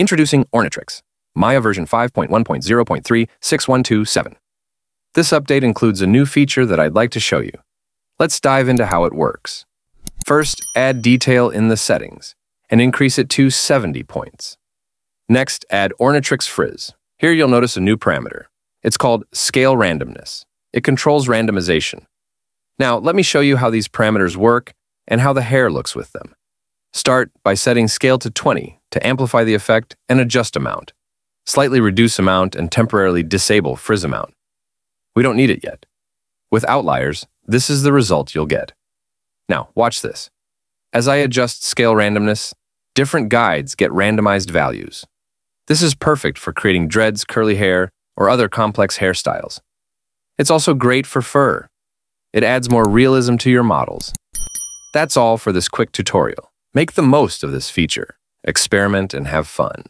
Introducing Ornatrix Maya version 5.1.0.36127. This update includes a new feature that I'd like to show you. Let's dive into how it works. First, add detail in the settings and increase it to 70 points. Next, add Ornatrix Frizz. Here you'll notice a new parameter. It's called Scale Randomness. It controls randomization. Now, let me show you how these parameters work and how the hair looks with them. Start by setting Scale to 20 to amplify the effect and adjust amount. Slightly reduce amount and temporarily disable Frizz amount. We don't need it yet. With Outliers, this is the result you'll get. Now, watch this. As I adjust Scale Randomness, different guides get randomized values. This is perfect for creating dreads, curly hair, or other complex hairstyles. It's also great for fur. It adds more realism to your models. That's all for this quick tutorial. Make the most of this feature. Experiment and have fun.